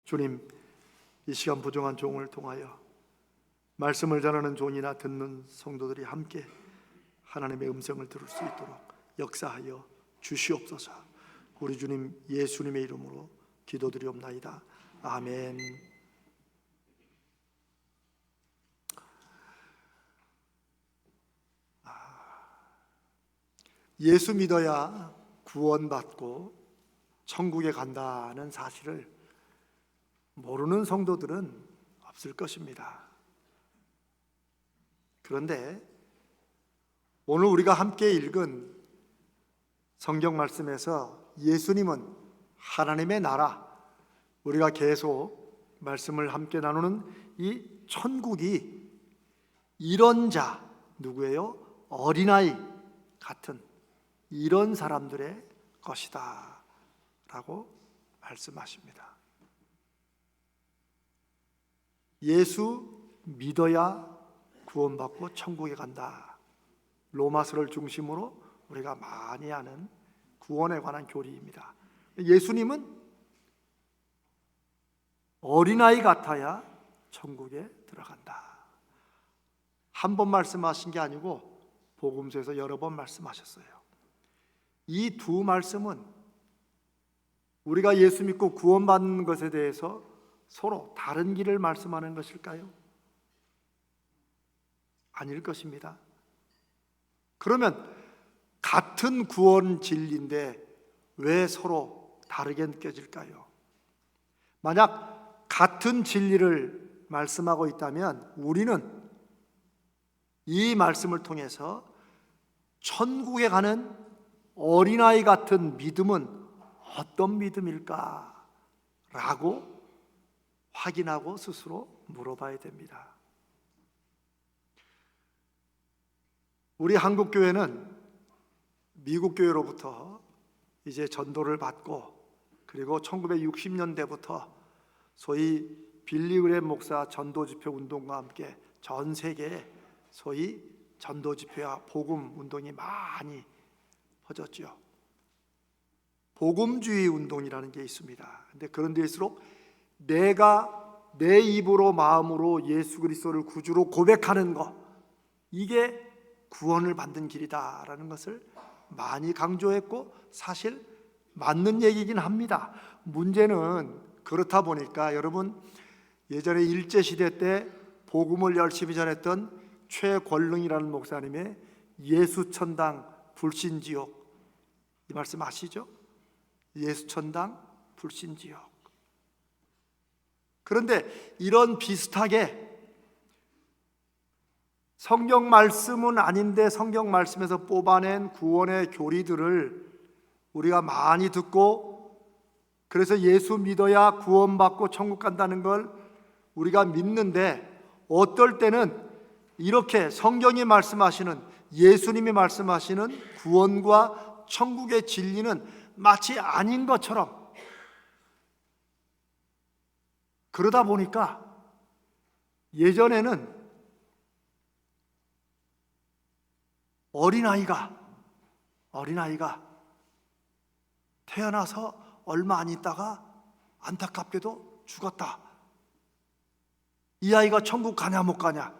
주님, 이 시간 부정한 종을 통하여 말씀을 전하는 종이나 듣는 성도들이 함께 하나님의 음성을 들을 수 있도록 역사하여 주시옵소서. 우리 주님 예수님의 이름으로 기도드리옵나이다. 아멘. 예수 믿어야 구원받고 천국에 간다는 사실을 모르는 성도들은 없을 것입니다. 그런데 오늘 우리가 함께 읽은 성경 말씀에서 예수님은 하나님의 나라, 우리가 계속 말씀을 함께 나누는 이 천국이 이런 자, 누구예요? 어린아이 같은 이런 사람들의 것이다 라고 말씀하십니다. 예수 믿어야 구원받고 천국에 간다. 로마서를 중심으로 우리가 많이 아는 구원에 관한 교리입니다. 예수님은 어린아이 같아야 천국에 들어간다. 한 번 말씀하신 게 아니고 복음서에서 여러 번 말씀하셨어요. 이 두 말씀은 우리가 예수 믿고 구원받는 것에 대해서 서로 다른 길을 말씀하는 것일까요? 아닐 것입니다. 그러면 같은 구원 진리인데 왜 서로 다르게 느껴질까요? 만약 같은 진리를 말씀하고 있다면 우리는 이 말씀을 통해서 천국에 가는 어린아이 같은 믿음은 어떤 믿음일까? 라고 확인하고 스스로 물어봐야 됩니다. 우리 한국교회는 미국 교회로부터 이제 전도를 받고, 그리고 1960년대부터 소위 빌리 그레이엄 목사 전도 집회 운동과 함께 전 세계에 소위 전도 집회와 복음 운동이 많이 퍼졌죠. 복음주의 운동이라는 게 있습니다. 근데 그런 데일수록 내가 내 입으로 마음으로 예수 그리스도를 구주로 고백하는 것, 이게 구원을 받는 길이다라는 것을 많이 강조했고 사실 맞는 얘기긴 합니다. 문제는 그렇다 보니까 여러분, 예전에 일제시대 때 복음을 열심히 전했던 최권릉이라는 목사님의 예수천당 불신지옥, 이 말씀 아시죠? 예수천당 불신지옥. 그런데 이런 비슷하게 성경 말씀은 아닌데 성경 말씀에서 뽑아낸 구원의 교리들을 우리가 많이 듣고, 그래서 예수 믿어야 구원받고 천국 간다는 걸 우리가 믿는데, 어떨 때는 이렇게 성경이 말씀하시는, 예수님이 말씀하시는 구원과 천국의 진리는 마치 아닌 것처럼, 그러다 보니까 예전에는 어린아이가 태어나서 얼마 안 있다가 안타깝게도 죽었다. 이 아이가 천국 가냐 못 가냐,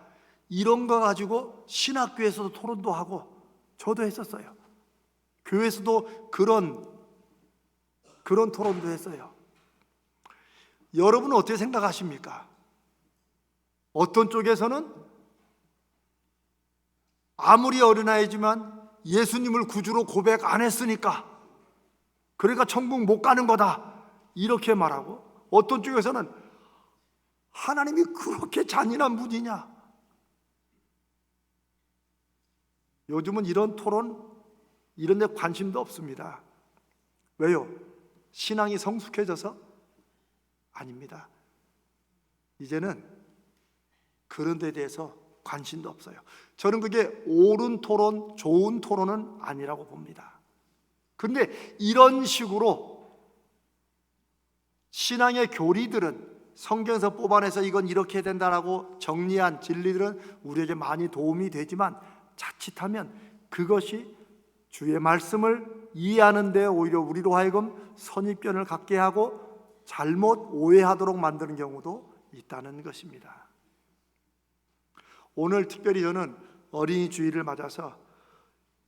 이런 거 가지고 신학교에서도 토론도 하고, 저도 했었어요. 교회에서도 그런 토론도 했어요. 여러분은 어떻게 생각하십니까? 어떤 쪽에서는 아무리 어린아이지만 예수님을 구주로 고백 안 했으니까 그러니까 천국 못 가는 거다, 이렇게 말하고, 어떤 쪽에서는 하나님이 그렇게 잔인한 분이냐. 요즘은 이런 토론, 이런 데 관심도 없습니다. 왜요? 신앙이 성숙해져서? 아닙니다. 이제는 그런 데 대해서 관심도 없어요. 저는 그게 옳은 토론, 좋은 토론은 아니라고 봅니다. 그런데 이런 식으로 신앙의 교리들은, 성경에서 뽑아내서 이건 이렇게 된다라고 정리한 진리들은 우리에게 많이 도움이 되지만, 자칫하면 그것이 주의 말씀을 이해하는 데 오히려 우리로 하여금 선입견을 갖게 하고 잘못 오해하도록 만드는 경우도 있다는 것입니다. 오늘 특별히 저는 어린이 주일을 맞아서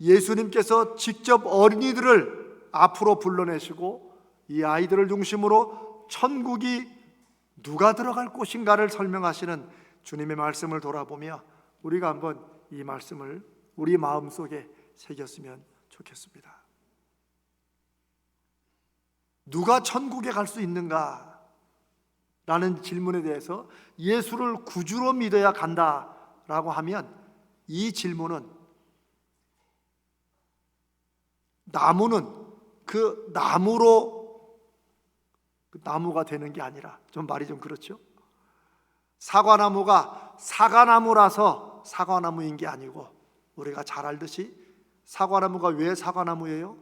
예수님께서 직접 어린이들을 앞으로 불러내시고 이 아이들을 중심으로 천국이 누가 들어갈 곳인가를 설명하시는 주님의 말씀을 돌아보며 우리가 한번 이 말씀을 우리 마음속에 새겼으면 좋겠습니다. 누가 천국에 갈 수 있는가? 라는 질문에 대해서 예수를 구주로 믿어야 간다라고 하면 이 질문은 나무는 그 나무로 나무가 되는 게 아니라, 좀 말이 좀 그렇죠? 사과나무가 사과나무라서 사과나무인 게 아니고, 우리가 잘 알듯이 사과나무가 왜 사과나무예요?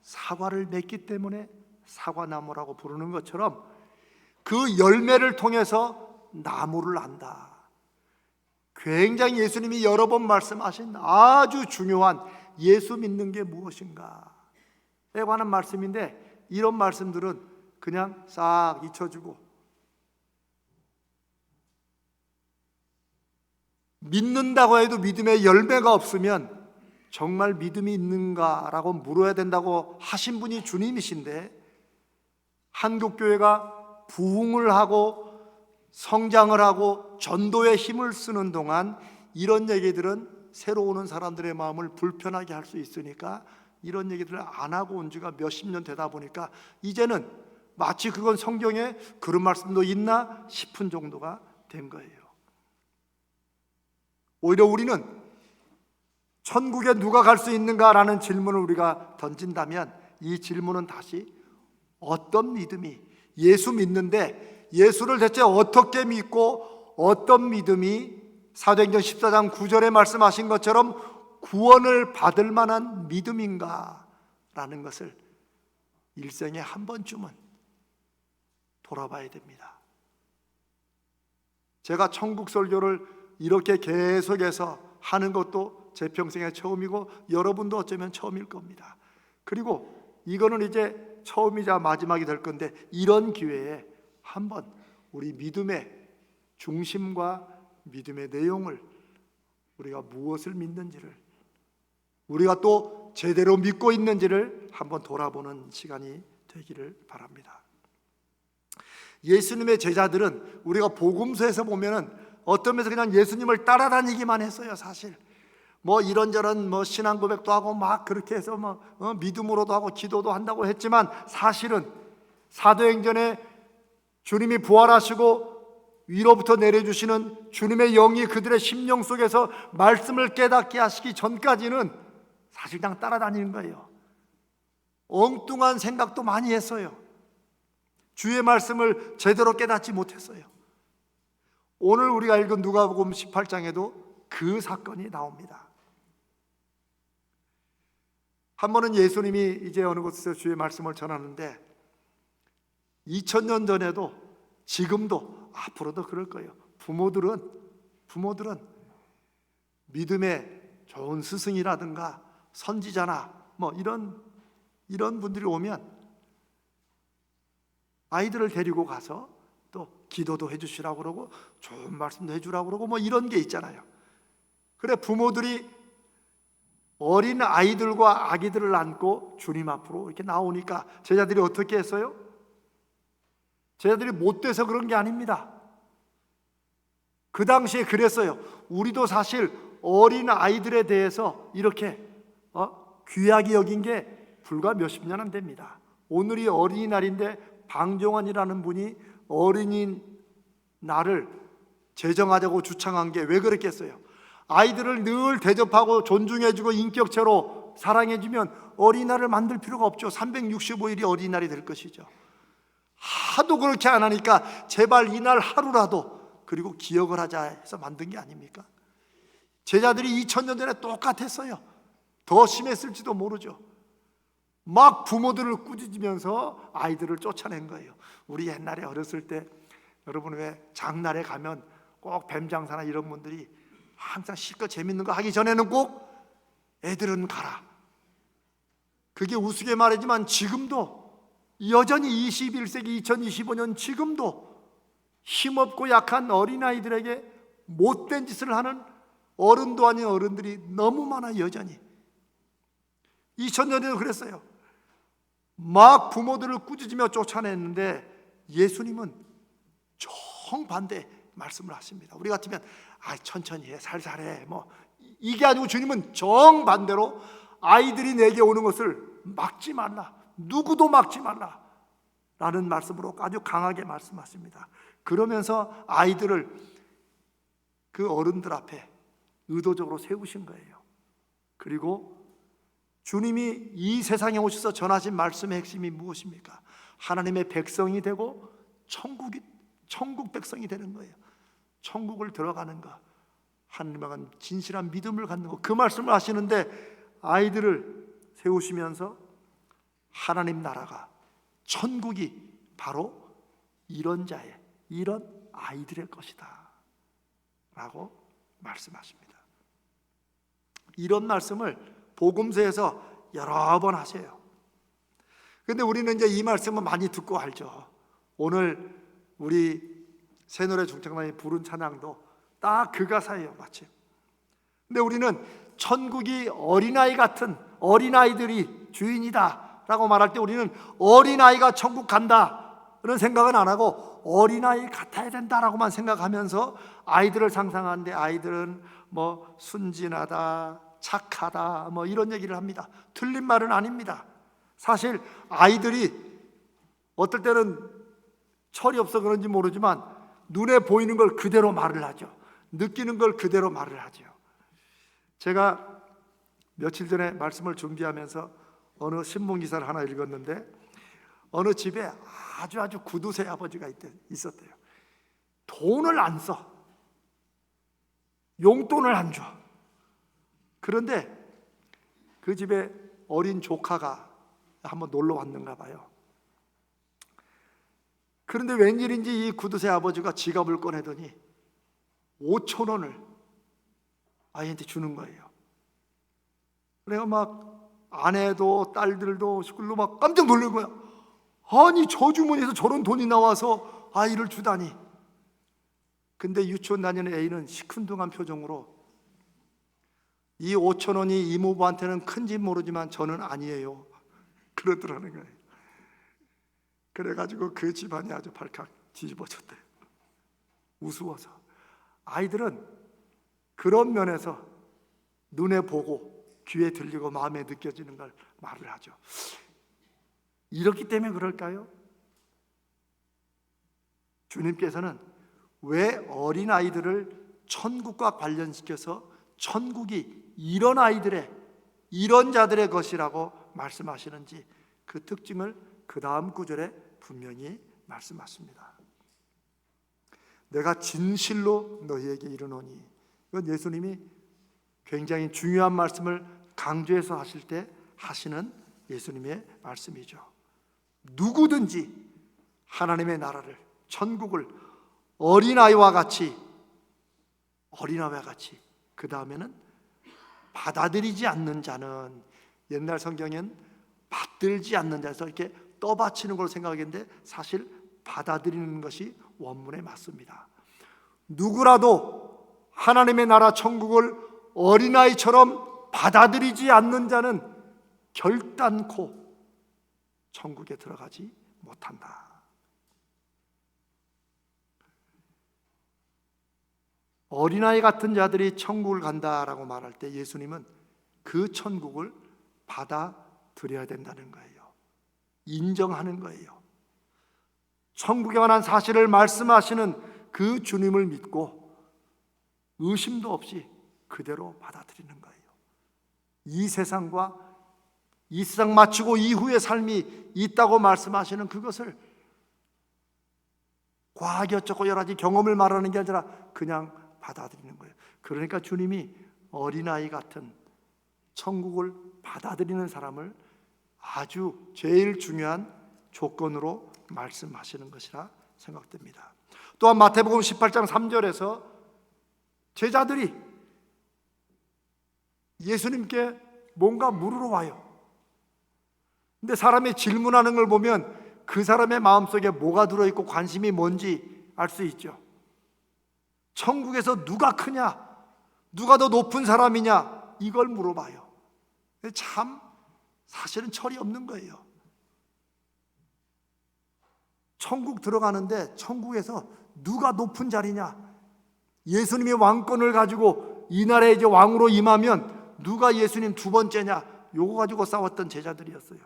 사과를 맺기 때문에 사과나무라고 부르는 것처럼 그 열매를 통해서 나무를 안다. 굉장히 예수님이 여러 번 말씀하신 아주 중요한 예수 믿는 게 무엇인가에 관한 말씀인데, 이런 말씀들은 그냥 싹 잊혀주고 믿는다고 해도 믿음의 열매가 없으면 정말 믿음이 있는가라고 물어야 된다고 하신 분이 주님이신데, 한국교회가 부흥을 하고 성장을 하고 전도에 힘을 쓰는 동안 이런 얘기들은 새로 오는 사람들의 마음을 불편하게 할 수 있으니까 이런 얘기들을 안 하고 온 지가 몇십 년 되다 보니까 이제는 마치 그건 성경에 그런 말씀도 있나 싶은 정도가 된 거예요. 오히려 우리는 천국에 누가 갈 수 있는가라는 질문을 우리가 던진다면, 이 질문은 다시 어떤 믿음이, 예수 믿는데 예수를 대체 어떻게 믿고 어떤 믿음이 사도행전 14장 9절에 말씀하신 것처럼 구원을 받을 만한 믿음인가 라는 것을 일생에 한 번쯤은 돌아봐야 됩니다. 제가 천국 설교를 이렇게 계속해서 하는 것도 제 평생에 처음이고 여러분도 어쩌면 처음일 겁니다. 그리고 이거는 이제 처음이자 마지막이 될 건데, 이런 기회에 한번 우리 믿음의 중심과 믿음의 내용을, 우리가 무엇을 믿는지를, 우리가 또 제대로 믿고 있는지를 한번 돌아보는 시간이 되기를 바랍니다. 예수님의 제자들은 우리가 복음서에서 보면은 어떤 면에서 그냥 예수님을 따라다니기만 했어요. 사실 뭐 이런저런 뭐 신앙 고백도 하고 막 그렇게 해서 믿음으로도 하고 기도도 한다고 했지만, 사실은 사도행전에 주님이 부활하시고 위로부터 내려주시는 주님의 영이 그들의 심령 속에서 말씀을 깨닫게 하시기 전까지는 사실 그냥 따라다니는 거예요. 엉뚱한 생각도 많이 했어요. 주의 말씀을 제대로 깨닫지 못했어요. 오늘 우리가 읽은 누가복음 18장에도 그 사건이 나옵니다. 한 번은 예수님이 이제 어느 곳에서 주의 말씀을 전하는데, 2000년 전에도 지금도 앞으로도 그럴 거예요. 부모들은 믿음의 좋은 스승이라든가 선지자나 뭐 이런 분들이 오면 아이들을 데리고 가서 또 기도도 해주시라고 그러고 좋은 말씀도 해주라고 그러고 뭐 이런 게 있잖아요. 그래, 부모들이 어린 아이들과 아기들을 안고 주님 앞으로 이렇게 나오니까 제자들이 어떻게 했어요? 제자들이 못돼서 그런 게 아닙니다. 그 당시에 그랬어요. 우리도 사실 어린 아이들에 대해서 이렇게 귀하게 여긴 게 불과 몇십 년 안 됩니다. 오늘이 어린이날인데 방종환이라는 분이 어린이날을 제정하자고 주창한 게 왜 그랬겠어요? 아이들을 늘 대접하고 존중해주고 인격체로 사랑해주면 어린이날을 만들 필요가 없죠. 365일이 어린이날이 될 것이죠. 하도 그렇게 안 하니까 제발 이날 하루라도 그리고 기억을 하자 해서 만든 게 아닙니까? 제자들이 2000년 전에 똑같았어요. 더 심했을지도 모르죠. 막 부모들을 꾸짖으면서 아이들을 쫓아낸 거예요. 우리 옛날에 어렸을 때 여러분 왜 장날에 가면 꼭 뱀장사나 이런 분들이 항상 실컷 재밌는 거 하기 전에는 꼭 애들은 가라. 그게 우스개 말이지만 지금도 여전히 21세기 2025년 지금도 힘없고 약한 어린아이들에게 못된 짓을 하는 어른도 아닌 어른들이 너무 많아. 여전히 2000년에도 그랬어요. 막 부모들을 꾸짖으며 쫓아냈는데 예수님은 정반대 말씀을 하십니다. 우리 같으면 천천히 해, 살살해, 이게 아니고 주님은 정반대로 아이들이 내게 오는 것을 막지 말라, 누구도 막지 말라 라는 말씀으로 아주 강하게 말씀하십니다. 그러면서 아이들을 그 어른들 앞에 의도적으로 세우신 거예요. 그리고 주님이 이 세상에 오셔서 전하신 말씀의 핵심이 무엇입니까? 하나님의 백성이 되고 천국 백성이 되는 거예요. 천국을 들어가는 것, 하나님에 대한 진실한 믿음을 갖는 것, 그 말씀을 하시는데 아이들을 세우시면서 하나님 나라가, 천국이 바로 이런 자의, 이런 아이들의 것이다 라고 말씀하십니다. 이런 말씀을 복음서에서 여러 번 하세요. 그런데 우리는 이제 이 말씀은 많이 듣고 알죠. 오늘 우리 새노래 중창단이 부른 찬양도 딱 그 가사예요, 마침. 근데 우리는 천국이 어린아이 같은 어린아이들이 주인이다 라고 말할 때 우리는 어린아이가 천국 간다는 생각은 안 하고 어린아이 같아야 된다라고만 생각하면서 아이들을 상상하는데, 아이들은 순진하다, 착하다, 이런 얘기를 합니다. 틀린 말은 아닙니다. 사실 아이들이 어떨 때는 철이 없어 그런지 모르지만 눈에 보이는 걸 그대로 말을 하죠. 느끼는 걸 그대로 말을 하죠. 제가 며칠 전에 말씀을 준비하면서 어느 신문기사를 하나 읽었는데, 어느 집에 아주 구두쇠 아버지가 있었대요. 돈을 안 써, 용돈을 안 줘. 그런데 그 집에 어린 조카가 한번 놀러 왔는가 봐요. 그런데 웬일인지 이 구두쇠 아버지가 지갑을 꺼내더니 5천 원을 아이한테 주는 거예요. 그래가 막 아내도 딸들도 식구들도 막 깜짝 놀란 거야. 아니, 저 주머니에서 저런 돈이 나와서 아이를 주다니. 근데 유치원 다니는 애인은 시큰둥한 표정으로 이 5천 원이 이모부한테는 큰지 모르지만 저는 아니에요 그러더라는 거예요. 그래가지고 그 집안이 아주 발칵 뒤집어졌대요. 우스워서. 아이들은 그런 면에서 눈에 보고 귀에 들리고 마음에 느껴지는 걸 말을 하죠. 이렇기 때문에 그럴까요? 주님께서는 왜 어린아이들을 천국과 관련시켜서 천국이 이런 아이들의, 이런 자들의 것이라고 말씀하시는지 그 특징을 그 다음 구절에 분명히 말씀하십니다. 내가 진실로 너희에게 이르노니, 이건 예수님이 굉장히 중요한 말씀을 강조해서 하실 때 하시는 예수님의 말씀이죠. 누구든지 하나님의 나라를, 천국을 어린아이와 같이 그 다음에는 받아들이지 않는 자는, 옛날 성경엔 받들지 않는 자에서 이렇게 떠받치는 걸 생각했는데 사실 받아들이는 것이 원문에 맞습니다. 누구라도 하나님의 나라 천국을 어린아이처럼 받아들이지 않는 자는 결단코 천국에 들어가지 못한다. 어린아이 같은 자들이 천국을 간다라고 말할 때 예수님은 그 천국을 받아들여야 된다는 거예요. 인정하는 거예요. 천국에 관한 사실을 말씀하시는 그 주님을 믿고 의심도 없이 그대로 받아들이는 거예요. 이 세상과 이 세상 마치고 이후의 삶이 있다고 말씀하시는 그것을 과학이었고 여러 가지 경험을 말하는 게 아니라 그냥 받아들이는 거예요. 그러니까 주님이 어린아이 같은 천국을 받아들이는 사람을 아주 제일 중요한 조건으로 말씀하시는 것이라 생각됩니다. 또한 마태복음 18장 3절에서 제자들이 예수님께 뭔가 물으러 와요. 근데 사람이 질문하는 걸 보면 그 사람의 마음속에 뭐가 들어있고 관심이 뭔지 알 수 있죠. 천국에서 누가 크냐, 누가 더 높은 사람이냐, 이걸 물어봐요. 참 사실은 철이 없는 거예요. 천국 들어가는데 천국에서 누가 높은 자리냐, 예수님이 왕권을 가지고 이 나라에 이제 왕으로 임하면 누가 예수님 두 번째냐, 요거 가지고 싸웠던 제자들이었어요.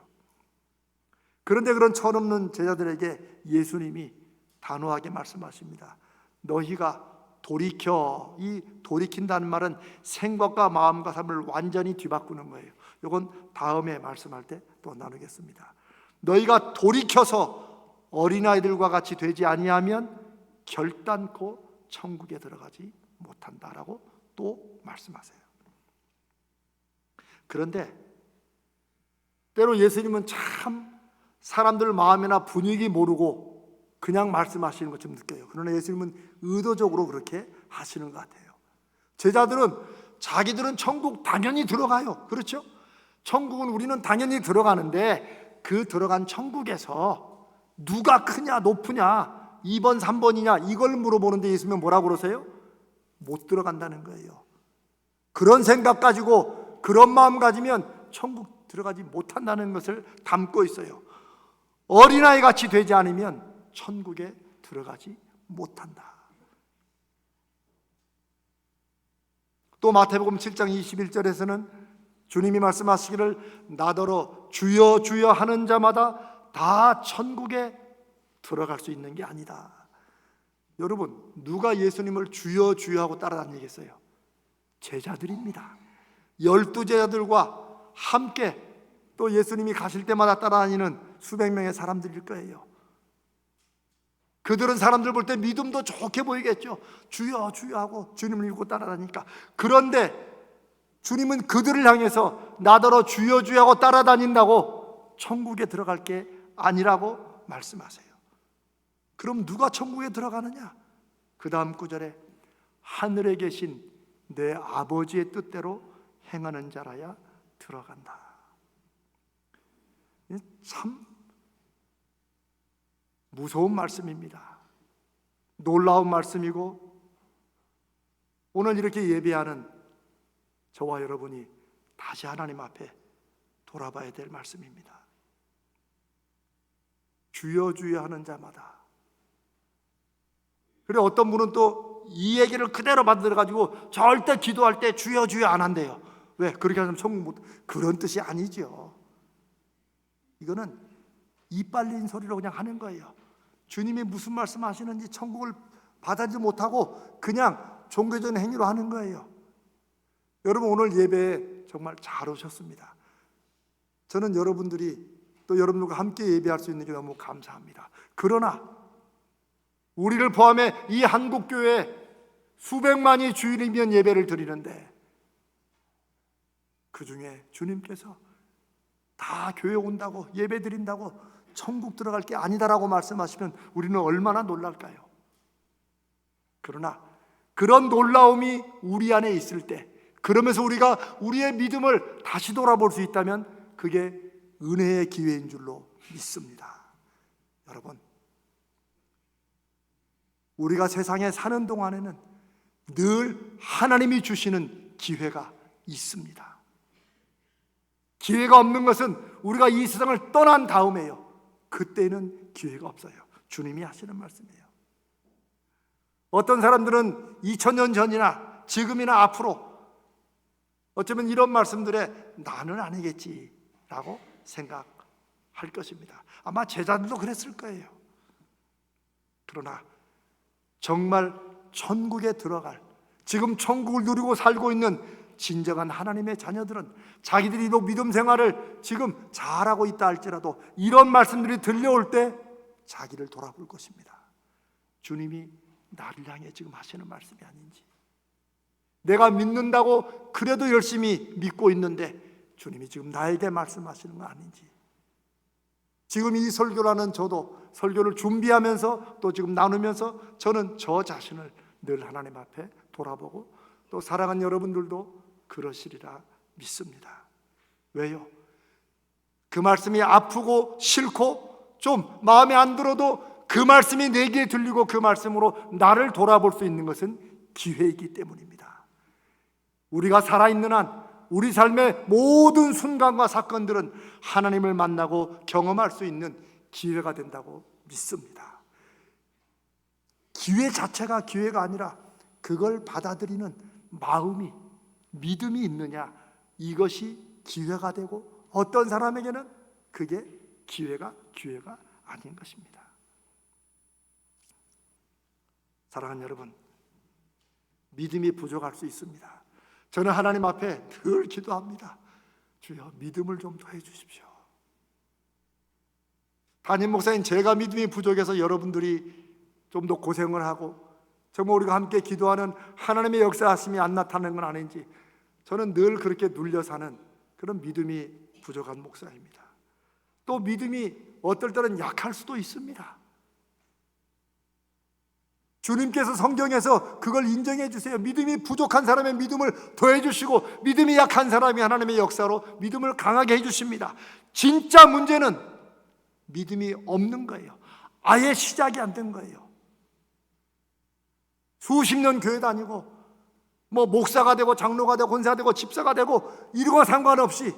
그런데 그런 철없는 제자들에게 예수님이 단호하게 말씀하십니다. 너희가 돌이켜, 이 돌이킨다는 말은 생각과 마음과 삶을 완전히 뒤바꾸는 거예요. 이건 다음에 말씀할 때 또 나누겠습니다. 너희가 돌이켜서 어린아이들과 같이 되지 아니하면 결단코 천국에 들어가지 못한다라고 또 말씀하세요. 그런데 때로 예수님은 참 사람들 마음이나 분위기 모르고 그냥 말씀하시는 것처럼 느껴요. 그러나 예수님은 의도적으로 그렇게 하시는 것 같아요. 제자들은 자기들은 천국 당연히 들어가요. 그렇죠? 천국은 우리는 당연히 들어가는데 그 들어간 천국에서 누가 크냐 높으냐 2번 3번이냐 이걸 물어보는데 예수님은 뭐라고 그러세요? 못 들어간다는 거예요. 그런 생각 가지고 그런 마음 가지면 천국 들어가지 못한다는 것을 담고 있어요. 어린아이 같이 되지 않으면 천국에 들어가지 못한다. 또 마태복음 7장 21절에서는 주님이 말씀하시기를 나더러 주여 주여 하는 자마다 다 천국에 들어갈 수 있는 게 아니다. 여러분, 누가 예수님을 주여 주여 하고 따라다니겠어요? 제자들입니다. 12제자들과 함께 또 예수님이 가실 때마다 따라다니는 수백 명의 사람들일 거예요. 그들은 사람들 볼 때 믿음도 좋게 보이겠죠. 주여 주여 하고 주님을 믿고 따라다니니까. 그런데 주님은 그들을 향해서 나더러 주여 주여 하고 따라다닌다고 천국에 들어갈 게 아니라고 말씀하세요. 그럼 누가 천국에 들어가느냐? 그 다음 구절에 하늘에 계신 내 아버지의 뜻대로 행하는 자라야 들어간다. 참 무서운 말씀입니다. 놀라운 말씀이고 오늘 이렇게 예배하는 저와 여러분이 다시 하나님 앞에 돌아봐야 될 말씀입니다. 주여 주여 하는 자마다. 그리고 어떤 분은 또 이 얘기를 그대로 만들어가지고 절대 기도할 때 주여 주여 안 한대요. 왜? 그렇게 하면 천국 못. 그런 뜻이 아니죠. 이거는 입 빨린 소리로 그냥 하는 거예요. 주님이 무슨 말씀 하시는지 천국을 받아들이지 못하고 그냥 종교적인 행위로 하는 거예요. 여러분, 오늘 예배에 정말 잘 오셨습니다. 저는 여러분들이 또 여러분들과 함께 예배할 수 있는 게 너무 감사합니다. 그러나 우리를 포함해 이 한국교회 수백만이 주일이면 예배를 드리는데 그 중에 주님께서 다 교회 온다고 예배 드린다고 천국 들어갈 게 아니다라고 말씀하시면 우리는 얼마나 놀랄까요? 그러나 그런 놀라움이 우리 안에 있을 때, 그러면서 우리가 우리의 믿음을 다시 돌아볼 수 있다면 그게 은혜의 기회인 줄로 믿습니다. 여러분, 우리가 세상에 사는 동안에는 늘 하나님이 주시는 기회가 있습니다. 기회가 없는 것은 우리가 이 세상을 떠난 다음에요. 그때는 기회가 없어요. 주님이 하시는 말씀이에요. 어떤 사람들은 2000년 전이나 지금이나 앞으로 어쩌면 이런 말씀들에 나는 아니겠지라고 생각할 것입니다. 아마 제자들도 그랬을 거예요. 그러나 정말 천국에 들어갈, 지금 천국을 누리고 살고 있는 진정한 하나님의 자녀들은 자기들이 믿음 생활을 지금 잘하고 있다 할지라도 이런 말씀들이 들려올 때 자기를 돌아볼 것입니다. 주님이 나를 향해 지금 하시는 말씀이 아닌지, 내가 믿는다고 그래도 열심히 믿고 있는데 주님이 지금 나에게 말씀하시는 건 아닌지, 지금 이 설교라는 저도 설교를 준비하면서 또 지금 나누면서 저는 저 자신을 늘 하나님 앞에 돌아보고 또 사랑하는 여러분들도 그러시리라 믿습니다. 왜요? 그 말씀이 아프고 싫고 좀 마음에 안 들어도 그 말씀이 내 귀에 들리고 그 말씀으로 나를 돌아볼 수 있는 것은 기회이기 때문입니다. 우리가 살아있는 한 우리 삶의 모든 순간과 사건들은 하나님을 만나고 경험할 수 있는 기회가 된다고 믿습니다. 기회 자체가 기회가 아니라 그걸 받아들이는 마음이, 믿음이 있느냐, 이것이 기회가 되고 어떤 사람에게는 그게 기회가 아닌 것입니다. 사랑하는 여러분, 믿음이 부족할 수 있습니다. 저는 하나님 앞에 늘 기도합니다. 주여, 믿음을 좀 더해 주십시오. 담임 목사님, 제가 믿음이 부족해서 여러분들이 좀 더 고생을 하고 정말 우리가 함께 기도하는 하나님의 역사하심이 안 나타나는 건 아닌지, 저는 늘 그렇게 눌려 사는 그런 믿음이 부족한 목사입니다. 또 믿음이 어떨 때는 약할 수도 있습니다. 주님께서 성경에서 그걸 인정해 주세요. 믿음이 부족한 사람의 믿음을 더해 주시고 믿음이 약한 사람이 하나님의 역사로 믿음을 강하게 해 주십니다. 진짜 문제는 믿음이 없는 거예요. 아예 시작이 안 된 거예요. 수십 년 교회 다니고 뭐 목사가 되고 장로가 되고 권사가 되고 집사가 되고 이런 거 상관없이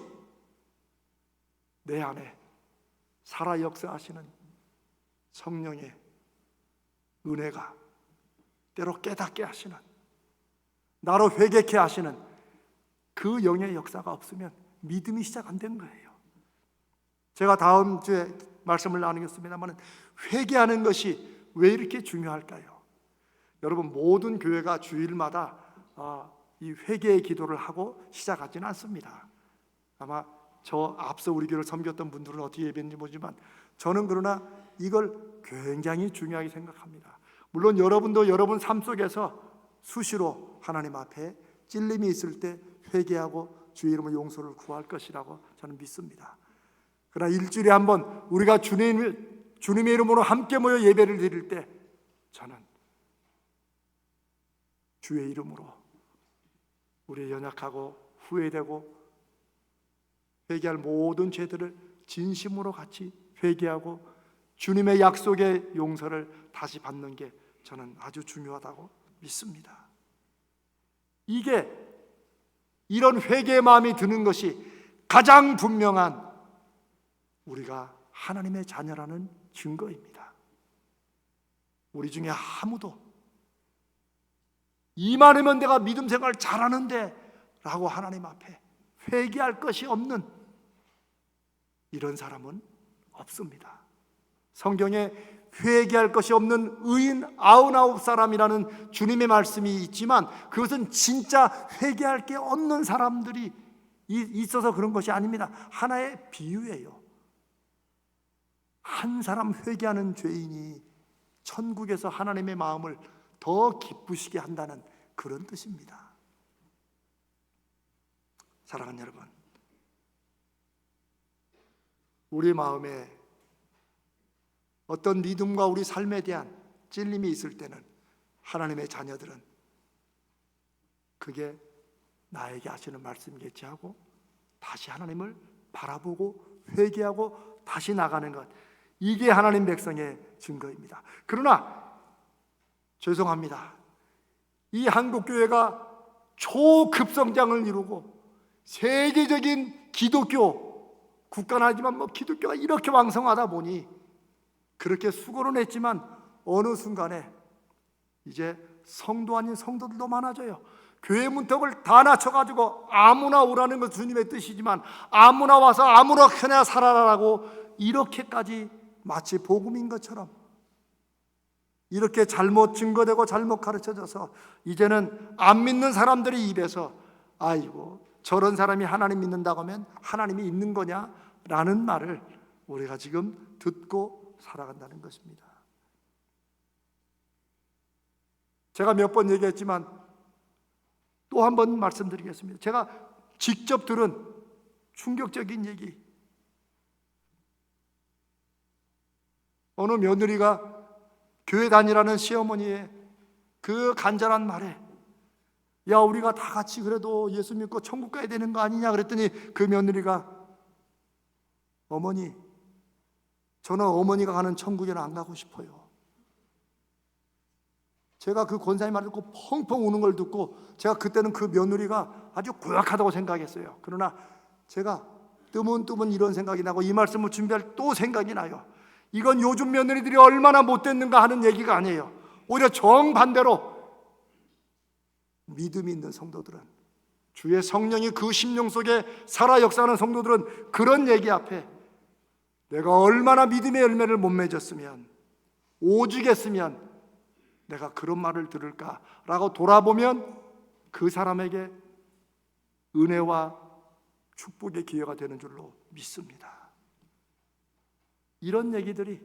내 안에 살아 역사하시는 성령의 은혜가 때로 깨닫게 하시는, 나로 회개케 하시는 그 영의 역사가 없으면 믿음이 시작 안 된 거예요. 제가 다음 주에 말씀을 나누겠습니다만, 회개하는 것이 왜 이렇게 중요할까요? 여러분, 모든 교회가 주일마다 이 회개의 기도를 하고 시작하지는 않습니다. 아마 저 앞서 우리 교회를 섬겼던 분들은 어떻게 예배했는지 모르지만 저는 그러나 이걸 굉장히 중요하게 생각합니다. 물론 여러분도 여러분 삶 속에서 수시로 하나님 앞에 찔림이 있을 때 회개하고 주의 이름으로 용서를 구할 것이라고 저는 믿습니다. 그러나 일주일에 한 번 우리가 주님의 이름으로 함께 모여 예배를 드릴 때 저는 주의 이름으로 우리의 연약하고 후회되고 회개할 모든 죄들을 진심으로 같이 회개하고 주님의 약속의 용서를 다시 받는 게 저는 아주 중요하다고 믿습니다. 이게 이런 회개의 마음이 드는 것이 가장 분명한 우리가 하나님의 자녀라는 증거입니다. 우리 중에 아무도 이만하면 내가 믿음 생활 잘하는데 라고 하나님 앞에 회개할 것이 없는 이런 사람은 없습니다. 성경에 회개할 것이 없는 의인 99사람이라는 주님의 말씀이 있지만 그것은 진짜 회개할 게 없는 사람들이 있어서 그런 것이 아닙니다. 하나의 비유예요. 한 사람 회개하는 죄인이 천국에서 하나님의 마음을 더 기쁘시게 한다는 그런 뜻입니다. 사랑하는 여러분, 우리 마음에 어떤 믿음과 우리 삶에 대한 찔림이 있을 때는 하나님의 자녀들은 그게 나에게 하시는 말씀이겠지 하고 다시 하나님을 바라보고 회개하고 다시 나가는 것, 이게 하나님 백성의 증거입니다. 그러나 죄송합니다. 이 한국교회가 초급성장을 이루고 세계적인 기독교 국가는 아니지만 기독교가 이렇게 왕성하다 보니 그렇게 수고는 했지만 어느 순간에 이제 성도 아닌 성도들도 많아져요. 교회 문턱을 다 낮춰가지고 아무나 오라는 건 주님의 뜻이지만 아무나 와서 아무렇게나 살아라라고 이렇게까지 마치 복음인 것처럼 이렇게 잘못 증거되고 잘못 가르쳐져서 이제는 안 믿는 사람들이 입에서 아이고 저런 사람이 하나님 믿는다고 하면 하나님이 있는 거냐라는 말을 우리가 지금 듣고 살아간다는 것입니다. 제가 몇 번 얘기했지만 또 한 번 말씀드리겠습니다. 제가 직접 들은 충격적인 얘기. 어느 며느리가 교회 다니라는 시어머니의 그 간절한 말에 야 우리가 다 같이 그래도 예수 믿고 천국 가야 되는 거 아니냐 그랬더니 그 며느리가 어머니 저는 어머니가 가는 천국에는 안 가고 싶어요. 제가 그 권사님 말 듣고 펑펑 우는 걸 듣고 제가 그때는 그 며느리가 아주 고약하다고 생각했어요. 그러나 제가 뜨문뜨문 이런 생각이 나고 이 말씀을 준비할 또 생각이 나요. 이건 요즘 며느리들이 얼마나 못됐는가 하는 얘기가 아니에요. 오히려 정반대로 믿음이 있는 성도들은, 주의 성령이 그 심령 속에 살아 역사하는 성도들은 그런 얘기 앞에 내가 얼마나 믿음의 열매를 못 맺었으면, 오죽했으면 내가 그런 말을 들을까라고 돌아보면 그 사람에게 은혜와 축복의 기회가 되는 줄로 믿습니다. 이런 얘기들이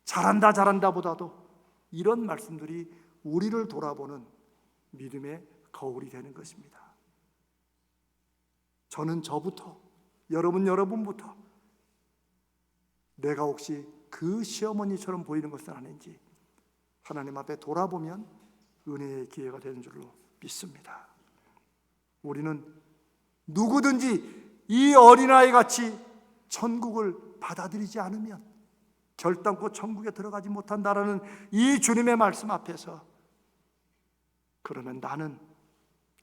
잘한다 잘한다 보다도 이런 말씀들이 우리를 돌아보는 믿음의 거울이 되는 것입니다. 저는 저부터, 여러분부터 내가 혹시 그 시어머니처럼 보이는 것은 아닌지 하나님 앞에 돌아보면 은혜의 기회가 되는 줄로 믿습니다. 우리는 누구든지 이 어린아이 같이 천국을 받아들이지 않으면 결단코 천국에 들어가지 못한다라는 이 주님의 말씀 앞에서, 그러면 나는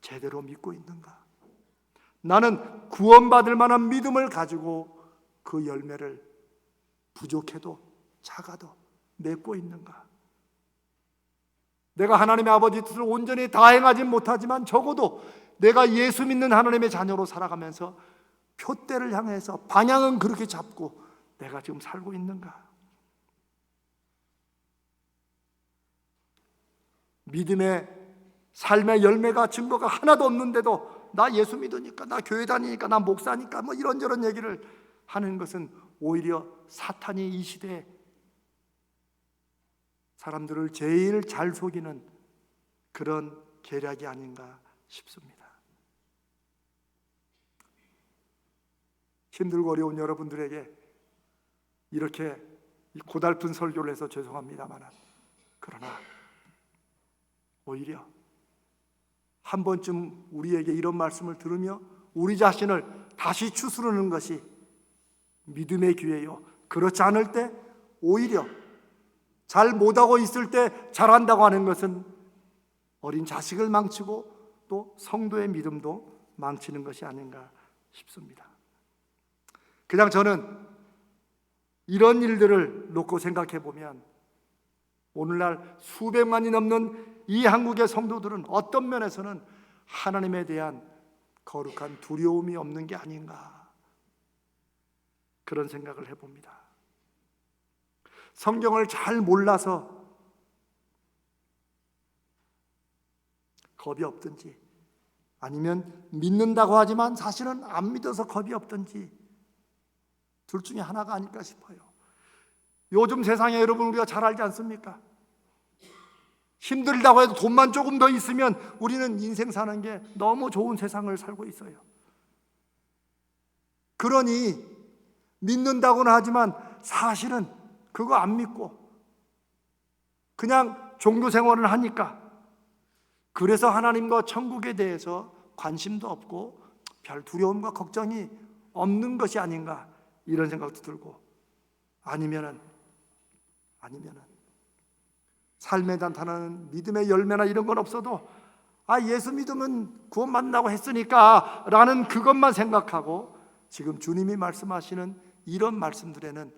제대로 믿고 있는가? 나는 구원받을 만한 믿음을 가지고 그 열매를 부족해도 작아도 맺고 있는가? 내가 하나님의 아버지 뜻을 온전히 다 행하지 못하지만 적어도 내가 예수 믿는 하나님의 자녀로 살아가면서 표대를 향해서 방향은 그렇게 잡고 내가 지금 살고 있는가? 믿음의 삶의 열매가 증거가 하나도 없는데도 나 예수 믿으니까, 나 교회 다니니까, 나 목사니까 뭐 이런저런 얘기를 하는 것은 오히려 사탄이 이 시대에 사람들을 제일 잘 속이는 그런 계략이 아닌가 싶습니다. 힘들고 어려운 여러분들에게 이렇게 고달픈 설교를 해서 죄송합니다만, 그러나 오히려 한 번쯤 우리에게 이런 말씀을 들으며 우리 자신을 다시 추스르는 것이 믿음의 기회요, 그렇지 않을 때 오히려 잘 못하고 있을 때 잘한다고 하는 것은 어린 자식을 망치고 또 성도의 믿음도 망치는 것이 아닌가 싶습니다. 그냥 저는 이런 일들을 놓고 생각해 보면 오늘날 수백만이 넘는 이 한국의 성도들은 어떤 면에서는 하나님에 대한 거룩한 두려움이 없는 게 아닌가, 그런 생각을 해봅니다. 성경을 잘 몰라서 겁이 없든지, 아니면 믿는다고 하지만 사실은 안 믿어서 겁이 없든지, 둘 중에 하나가 아닐까 싶어요. 요즘 세상에 여러분 우리가 잘 알지 않습니까? 힘들다고 해도 돈만 조금 더 있으면 우리는 인생 사는 게 너무 좋은 세상을 살고 있어요. 그러니 믿는다고는 하지만 사실은 그거 안 믿고 그냥 종교 생활을 하니까, 그래서 하나님과 천국에 대해서 관심도 없고 별 두려움과 걱정이 없는 것이 아닌가, 이런 생각도 들고, 아니면은 삶에 나타나는 믿음의 열매나 이런 건 없어도 예수 믿으면 구원 받는다고 했으니까 라는 그것만 생각하고 지금 주님이 말씀하시는 이런 말씀들에는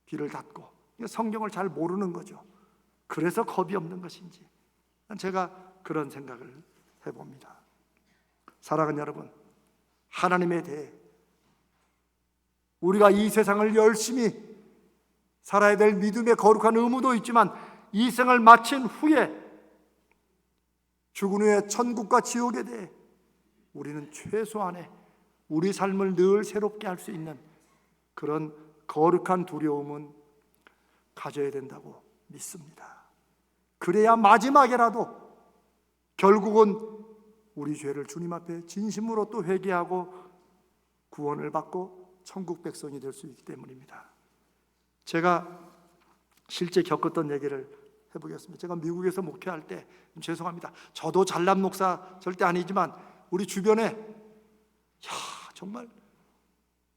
귀를 닫고 성경을 잘 모르는 거죠. 그래서 겁이 없는 것인지, 제가 그런 생각을 해봅니다. 사랑하는 여러분, 하나님에 대해 우리가 이 세상을 열심히 살아야 될 믿음의 거룩한 의무도 있지만 이 생을 마친 후에, 죽은 후에 천국과 지옥에 대해 우리는 최소한의 우리 삶을 늘 새롭게 할 수 있는 그런 거룩한 두려움은 가져야 된다고 믿습니다. 그래야 마지막에라도 결국은 우리 죄를 주님 앞에 진심으로 또 회개하고 구원을 받고 천국 백성이 될 수 있기 때문입니다. 제가 실제 겪었던 얘기를 해보겠습니다. 제가 미국에서 목회할 때, 죄송합니다, 저도 잘난 목사 절대 아니지만 우리 주변에 정말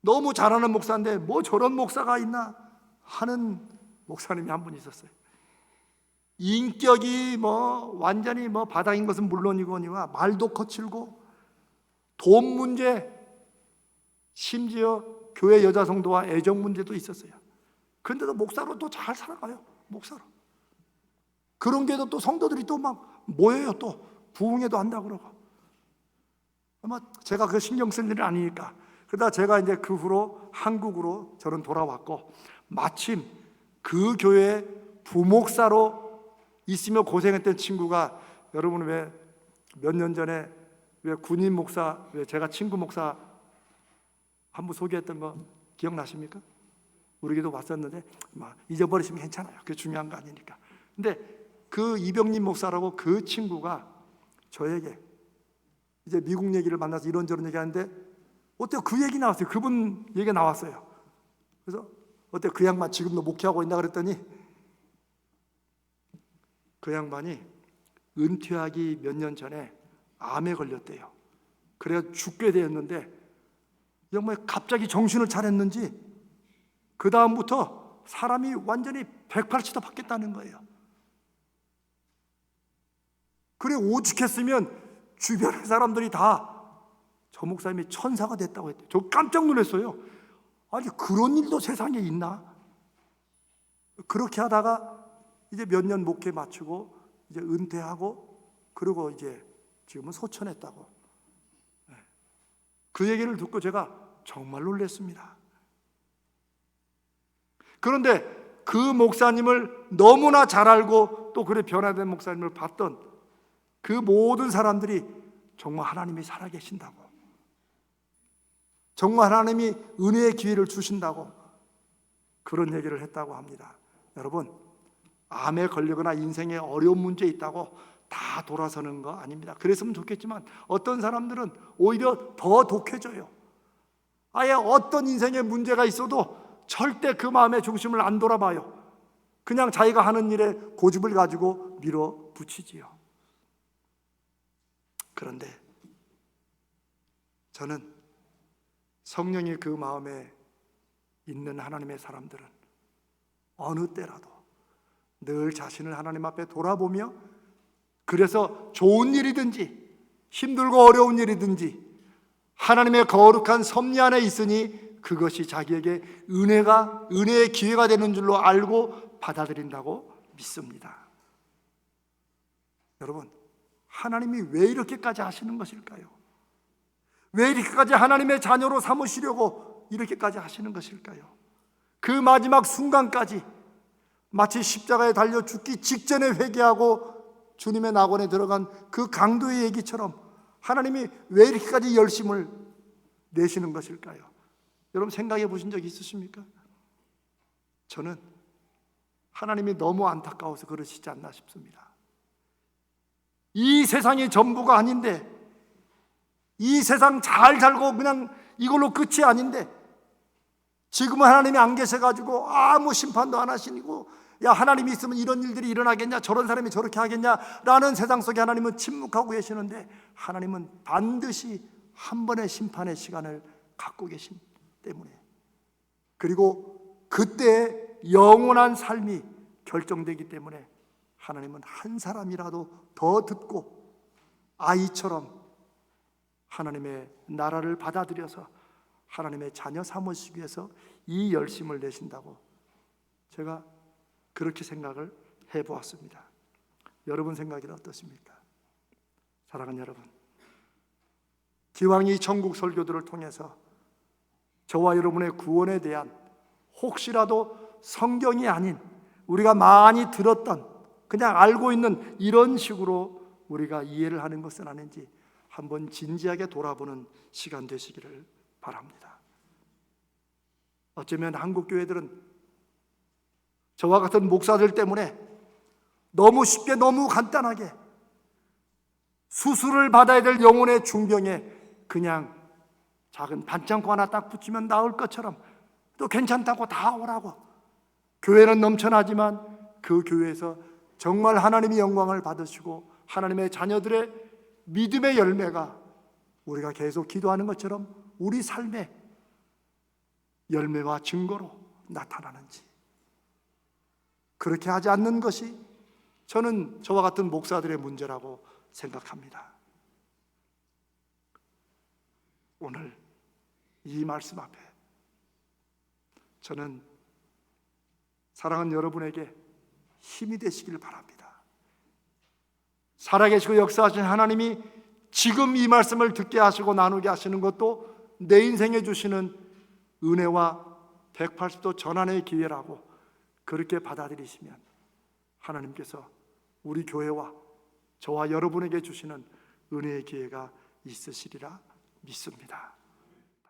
너무 잘하는 목사인데 뭐 저런 목사가 있나 하는 목사님이 한 분 있었어요. 인격이 완전히 바닥인 것은 물론이거니와 말도 거칠고 돈 문제, 심지어 교회 여자 성도와 애정 문제도 있었어요. 그런데도 목사로 또 잘 살아가요. 목사로. 그런 게도 또 성도들이 또 막 모여요. 또 부흥회도 한다고 그러고. 아마 제가 그 신경 쓸 일은 아니니까. 그러다 제가 이제 그 후로 한국으로 저는 돌아왔고, 마침 그 교회 부목사로 있으며 고생했던 친구가, 여러분 왜 몇 년 전에 왜 군인 목사, 왜 제가 친구 목사 한 분 소개했던 거 기억나십니까? 우리 교도 왔었는데 잊어버리시면 괜찮아요. 그게 중요한 거 아니니까. 근데 그 이병림 목사라고 그 친구가 저에게 이제 미국 얘기를 만나서 이런저런 얘기하는데, 어때요? 그 얘기 나왔어요. 그분 얘기가 나왔어요. 그래서 어때요? 그 양반 지금도 목회하고 있나 그랬더니, 그 양반이 은퇴하기 몇 년 전에 암에 걸렸대요. 그래서 죽게 되었는데, 정말 갑자기 정신을 차렸는지 그 다음부터 사람이 완전히 180도 바뀌었다는 거예요. 그래 오죽했으면 주변의 사람들이 다 저 목사님이 천사가 됐다고 했대요. 저 깜짝 놀랐어요. 아니 그런 일도 세상에 있나? 그렇게 하다가 이제 몇 년 목회 마치고 이제 은퇴하고, 그리고 이제 지금은 소천했다고. 그 얘기를 듣고 제가 정말 놀랐습니다. 그런데 그 목사님을 너무나 잘 알고 또 그래 변화된 목사님을 봤던 그 모든 사람들이 정말 하나님이 살아계신다고, 정말 하나님이 은혜의 기회를 주신다고 그런 얘기를 했다고 합니다. 여러분, 암에 걸리거나 인생에 어려운 문제 있다고 다 돌아서는 거 아닙니다. 그랬으면 좋겠지만 어떤 사람들은 오히려 더 독해져요. 아예 어떤 인생에 문제가 있어도 절대 그 마음의 중심을 안 돌아봐요. 그냥 자기가 하는 일에 고집을 가지고 밀어붙이지요. 그런데 저는 성령이 그 마음에 있는 하나님의 사람들은 어느 때라도 늘 자신을 하나님 앞에 돌아보며, 그래서 좋은 일이든지 힘들고 어려운 일이든지 하나님의 거룩한 섭리 안에 있으니 그것이 자기에게 은혜의 기회가 되는 줄로 알고 받아들인다고 믿습니다. 여러분, 하나님이 왜 이렇게까지 하시는 것일까요? 왜 이렇게까지 하나님의 자녀로 삼으시려고 이렇게까지 하시는 것일까요? 그 마지막 순간까지 마치 십자가에 달려 죽기 직전에 회개하고 주님의 낙원에 들어간 그 강도의 얘기처럼 하나님이 왜 이렇게까지 열심을 내시는 것일까요? 여러분 생각해 보신 적 있으십니까? 저는 하나님이 너무 안타까워서 그러시지 않나 싶습니다. 이 세상이 전부가 아닌데, 이 세상 잘 살고 그냥 이걸로 끝이 아닌데, 지금은 하나님이 안 계셔가지고 아무 심판도 안 하시고, 야 하나님이 있으면 이런 일들이 일어나겠냐, 저런 사람이 저렇게 하겠냐 라는 세상 속에 하나님은 침묵하고 계시는데, 하나님은 반드시 한 번의 심판의 시간을 갖고 계신 때문에, 그리고 그때 영원한 삶이 결정되기 때문에 하나님은 한 사람이라도 더 듣고 아이처럼 하나님의 나라를 받아들여서 하나님의 자녀 삼으시기 위해서 이 열심을 내신다고 제가 그렇게 생각을 해보았습니다. 여러분 생각이 어떠십니까? 사랑하는 여러분, 기왕 이 천국 설교들을 통해서 저와 여러분의 구원에 대한, 혹시라도 성경이 아닌 우리가 많이 들었던, 그냥 알고 있는 이런 식으로 우리가 이해를 하는 것은 아닌지 한번 진지하게 돌아보는 시간 되시기를 바랍니다. 어쩌면 한국 교회들은 저와 같은 목사들 때문에 너무 쉽게, 너무 간단하게 수술을 받아야 될 영혼의 중병에 그냥 작은 반창고 하나 딱 붙이면 나을 것처럼, 또 괜찮다고 다 오라고, 교회는 넘쳐나지만 그 교회에서 정말 하나님이 영광을 받으시고 하나님의 자녀들의 믿음의 열매가 우리가 계속 기도하는 것처럼 우리 삶의 열매와 증거로 나타나는지, 그렇게 하지 않는 것이 저는 저와 같은 목사들의 문제라고 생각합니다. 오늘 이 말씀 앞에 저는 사랑하는 여러분에게 힘이 되시길 바랍니다. 살아계시고 역사하신 하나님이 지금 이 말씀을 듣게 하시고 나누게 하시는 것도 내 인생에 주시는 은혜와 180도 전환의 기회라고 그렇게 받아들이시면 하나님께서 우리 교회와 저와 여러분에게 주시는 은혜의 기회가 있으시리라 믿습니다.